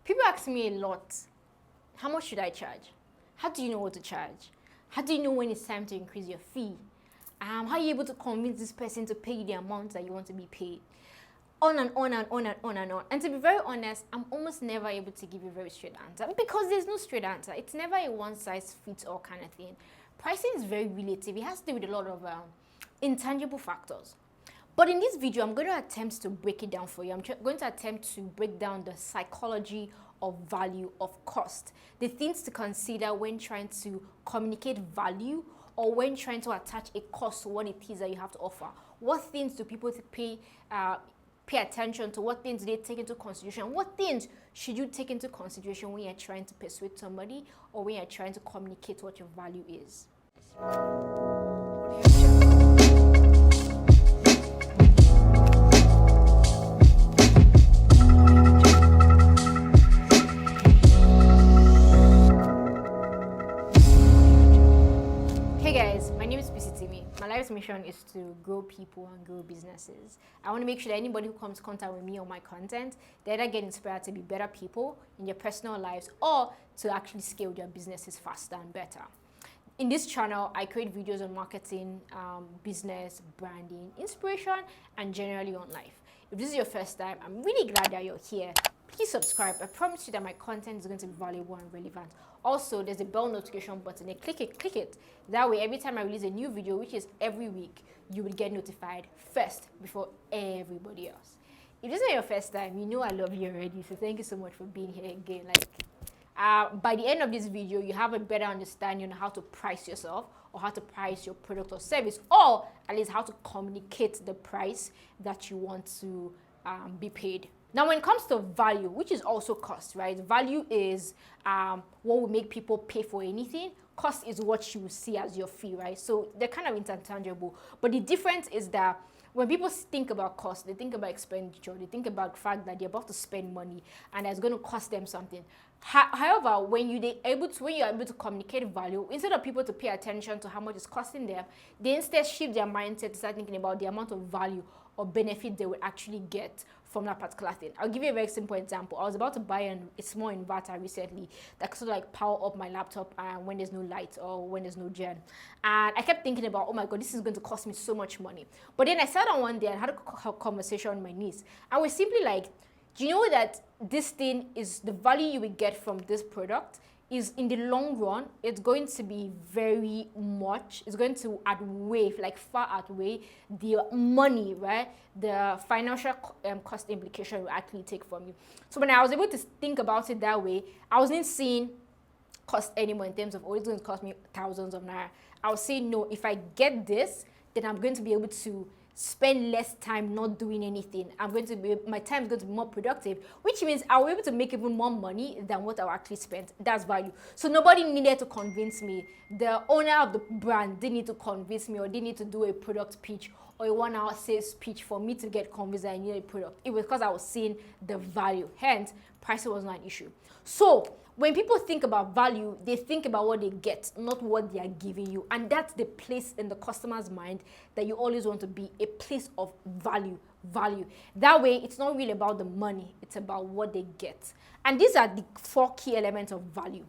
People ask me a lot, how much should I charge? How do you know what to charge? How do you know when it's time to increase your fee? How are you able to convince this person to pay you the amount that you want to be paid? On and on and on and on and on. And to be very honest, I'm almost never able to give you a very straight answer because there's no straight answer. It's never a one-size-fits-all kind of thing. Pricing is very relative. It has to do with a lot of intangible factors. But in this video, I'm going to attempt to break it down for you. I'm going to attempt to break down the psychology of value, of cost, the things to consider when trying to communicate value or when trying to attach a cost to what it is that you have to offer. What things do people pay attention to? What things do they take into consideration? What things should you take into consideration when you're trying to persuade somebody or when you're trying to communicate what your value is? Hey guys, my name is Itimi. My life's mission is to grow people and grow businesses. I want to make sure that anybody who comes in contact with me or my content, they either get inspired to be better people in their personal lives or to actually scale their businesses faster and better. In this channel, I create videos on marketing, business, branding, inspiration, and generally on life. If this is your first time, I'm really glad that you're here. Please subscribe. I promise you that my content is going to be valuable and relevant. Also, there's a bell notification button. Click it. That way, every time I release a new video, which is every week, you will get notified first before everybody else. If this is your first time, you know I love you already. So thank you so much for being here again. By the end of this video, you have a better understanding on how to price yourself or how to price your product or service, or at least how to communicate the price that you want to be paid. Now, when it comes to value, which is also cost, right? Value is what will make people pay for anything. Cost is what you see as your fee, right? So they're kind of interchangeable. But the difference is that when people think about cost, they think about expenditure. They think about the fact that they're about to spend money and it's going to cost them something. However, when you're able to communicate value, instead of people to pay attention to how much it's costing them, they instead shift their mindset to start thinking about the amount of value or benefit they will actually get from that particular thing. I'll give you a very simple example. I was about to buy a small inverter recently that could sort of like power up my laptop when there's no light or when there's no gen. And I kept thinking about, oh my God, this is going to cost me so much money. But then I sat down one day and had a conversation with my niece. I was simply like, do you know that this thing is the value you will get from this product is in the long run, it's going to be very much, it's going to far outweigh the money, right? The financial cost implication will actually take from you. So when I was able to think about it that way, I wasn't seeing cost anymore in terms of, oh, it's going to cost me thousands of naira. I was saying, no, if I get this, then I'm going to be able to spend less time not doing anything. My time is going to be more productive, which means I'll be able to make even more money than what I actually spent. That's value. So nobody needed to convince me. The owner of the brand didn't need to convince me or didn't need to do a product pitch or a 1-hour sales pitch for me to get convinced that I needed a product. It was because I was seeing the value. Hence, pricing was not an issue. So when people think about value, they think about what they get, not what they are giving you. And that's the place in the customer's mind that you always want to be, a place of value. That way, it's not really about the money, it's about what they get. And these are the 4 key elements of value.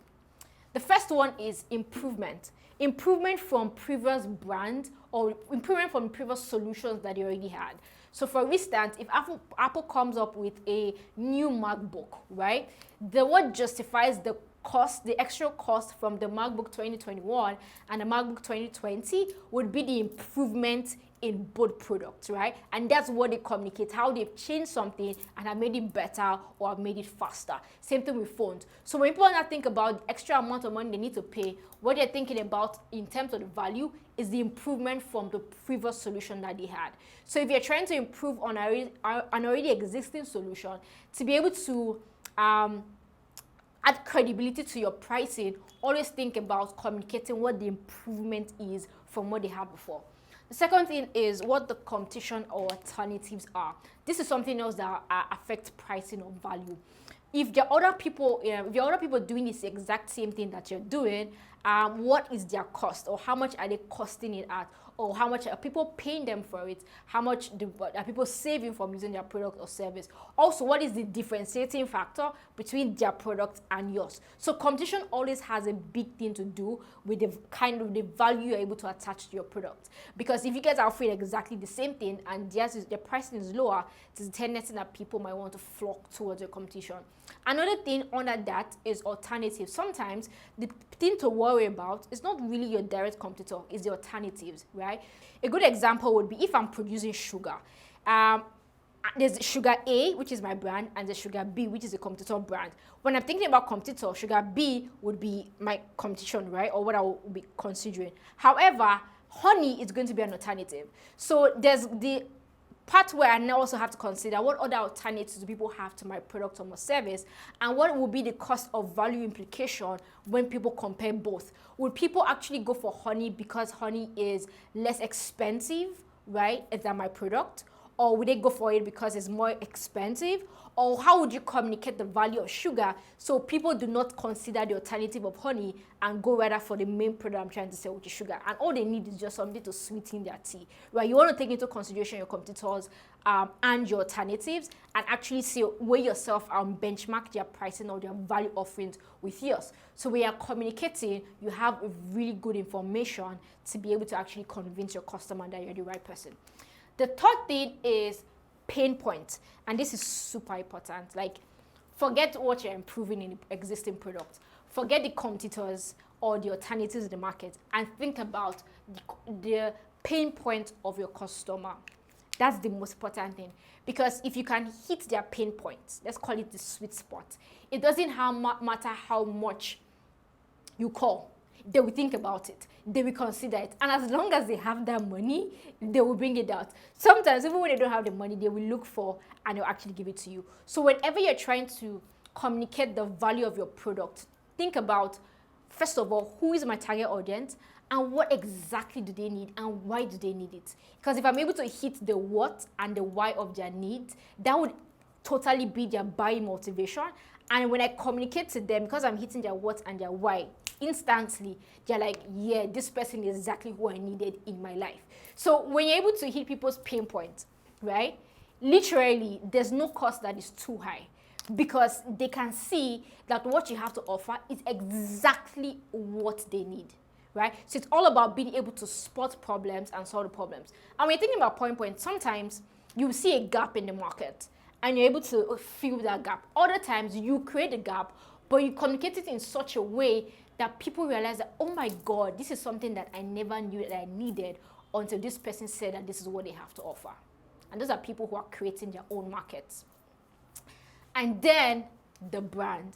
The first one is improvement. Improvement from previous brand or improvement from previous solutions that you already had. So for instance, if Apple comes up with a new MacBook, right? What justifies the cost, the extra cost from the MacBook 2021 and the MacBook 2020 would be the improvement in both products, right? And that's what they communicate, how they've changed something and have made it better or have made it faster. Same thing with phones. So when people not think about the extra amount of money they need to pay, what they're thinking about in terms of the value is the improvement from the previous solution that they had. So if you're trying to improve on an already existing solution, to be able to add credibility to your pricing, always think about communicating what the improvement is from what they had before. The second thing is what the competition or alternatives are. This is something else that affects pricing or value. If there are other people, doing this exact same thing that you're doing, what is their cost, or how much are they costing it at, or how much are people paying them for it, how much are people saving from using their product or service. Also, what is the differentiating factor between their product and yours. So competition always has a big thing to do with the kind of the value you're able to attach to your product. Because if you guys are offering exactly the same thing and the pricing is lower, there's a tendency that people might want to flock towards your competition. Another thing under that is alternatives. Sometimes the thing to worry about is not really your direct competitor, it's the alternatives, right? A good example would be if I'm producing sugar. There's Sugar A, which is my brand, and there's Sugar B, which is a competitor brand. When I'm thinking about competitor, Sugar B would be my competition, right? Or what I will be considering. However, honey is going to be an alternative. So there's the part where I now also have to consider what other alternatives do people have to my product or my service, and what will be the cost of value implication when people compare both. Would people actually go for honey because honey is less expensive, right, than my product? Or would they go for it because it's more expensive? Or how would you communicate the value of sugar so people do not consider the alternative of honey and go rather for the main product I'm trying to sell, which is sugar? And all they need is just something to sweeten their tea, right? You want to take into consideration your competitors and your alternatives, and actually weigh yourself and benchmark their pricing or their value offerings with yours. So when you're communicating, you have really good information to be able to actually convince your customer that you're the right person. The third thing is pain points, and this is super important. Like, forget what you're improving in the existing product, forget the competitors or the alternatives in the market, and think about the pain point of your customer. That's the most important thing, because if you can hit their pain points, let's call it the sweet spot, it doesn't matter how much you call. They will think about it, they will consider it, and as long as they have that money, they will bring it out. Sometimes even when they don't have the money, they will look for and they'll actually give it to you. So whenever you're trying to communicate the value of your product, think about, first of all, who is my target audience and what exactly do they need and why do they need it? Because if I'm able to hit the what and the why of their needs, that would totally be their buying motivation. And when I communicate to them, because I'm hitting their what and their why, instantly they're like, yeah, this person is exactly who I needed in my life. So when you're able to hit people's pain points, right, literally there's no cost that is too high, because they can see that what you have to offer is exactly what they need, right? So it's all about being able to spot problems and solve the problems. And when you're thinking about pain points, sometimes you see a gap in the market and you're able to fill that gap. Other times you create a gap, but you communicate it in such a way that people realize that, oh my God, this is something that I never knew that I needed until this person said that this is what they have to offer. And those are people who are creating their own markets. And then the brand.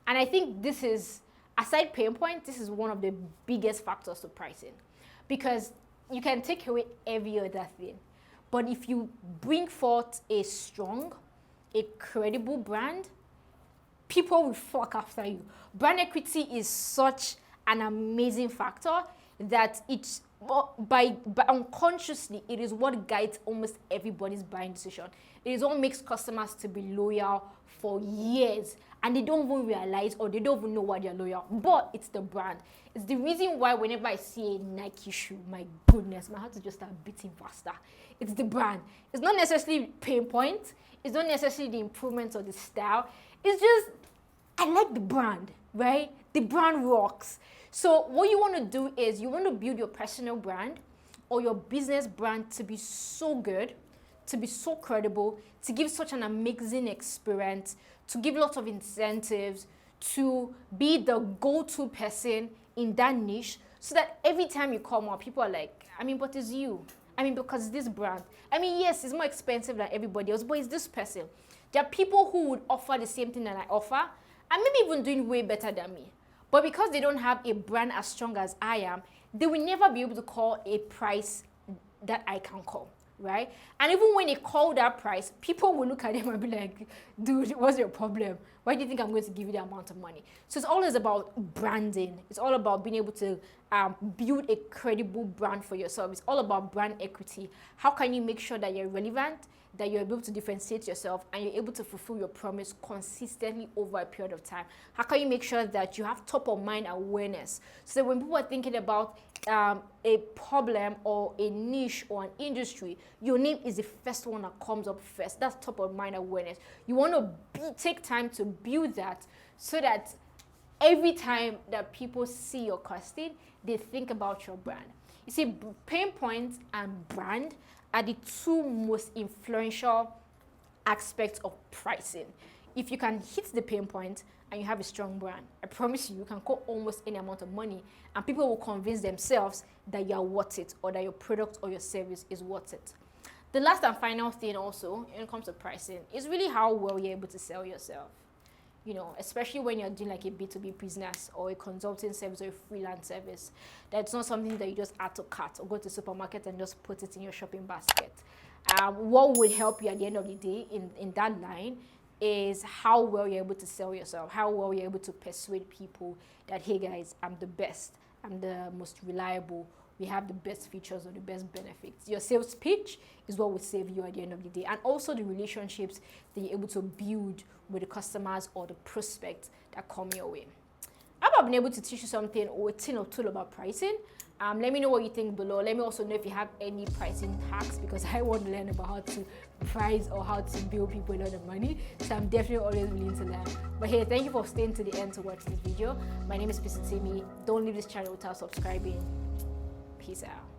And I think this is, aside pain point, this is one of the biggest factors to pricing. Because you can take away every other thing, but if you bring forth a strong, a credible brand, people will flock after you. Brand equity is such an amazing factor that it's by unconsciously, it is what guides almost everybody's buying decision. It is what makes customers to be loyal for years, and they don't even realize, or they don't even know why they're loyal. But it's the brand. It's the reason why whenever I see a Nike shoe, my goodness, my heart will just start beating faster. It's the brand. It's not necessarily pain point. It's not necessarily the improvements of the style. It's just, I like the brand, right? The brand rocks. So what you want to do is you want to build your personal brand or your business brand to be so good, to be so credible, to give such an amazing experience, to give lots of incentives, to be the go-to person in that niche, so that every time you come out, people are like, I mean, but it's you. I mean, because it's this brand. I mean, yes, it's more expensive than everybody else, but it's this person. There are people who would offer the same thing that I offer, and maybe even doing way better than me. But because they don't have a brand as strong as I am, they will never be able to call a price that I can call, right? And even when they call that price, people will look at them and be like, dude, what's your problem? Why do you think I'm going to give you that amount of money? So it's always about branding. It's all about being able to build a credible brand for yourself. It's all about brand equity. How can you make sure that you're relevant, that you're able to differentiate yourself, and you're able to fulfill your promise consistently over a period of time? How can you make sure that you have top of mind awareness, so that when people are thinking about a problem or a niche or an industry, your name is the first one that comes up first? That's top of mind awareness. You want to take time to build that, so that every time that people see your costing, they think about your brand. You see, pain points and brand are the two most influential aspects of pricing. If you can hit the pain point and you have a strong brand, I promise you, you can quote almost any amount of money and people will convince themselves that you are worth it, or that your product or your service is worth it. The last and final thing also, when it comes to pricing, is really how well you're able to sell yourself. You know, especially when you're doing like a B2B business or a consulting service or a freelance service, that's not something that you just add to cart or go to the supermarket and just put it in your shopping basket. What will help you at the end of the day in that line is how well you're able to sell yourself, how well you're able to persuade people that, hey guys, I'm the best, I'm the most reliable, we have the best features or the best benefits. Your sales pitch is what will save you at the end of the day. And also the relationships that you're able to build with the customers or the prospects that come your way. I hope I've been able to teach you something or a thing or two about pricing. Let me know what you think below. Let me also know if you have any pricing hacks, because I want to learn about how to price or how to bill people a lot of money. So I'm definitely always willing to learn. But hey, thank you for staying to the end to watch this video. My name is Itimi. Don't leave this channel without subscribing. Peace out.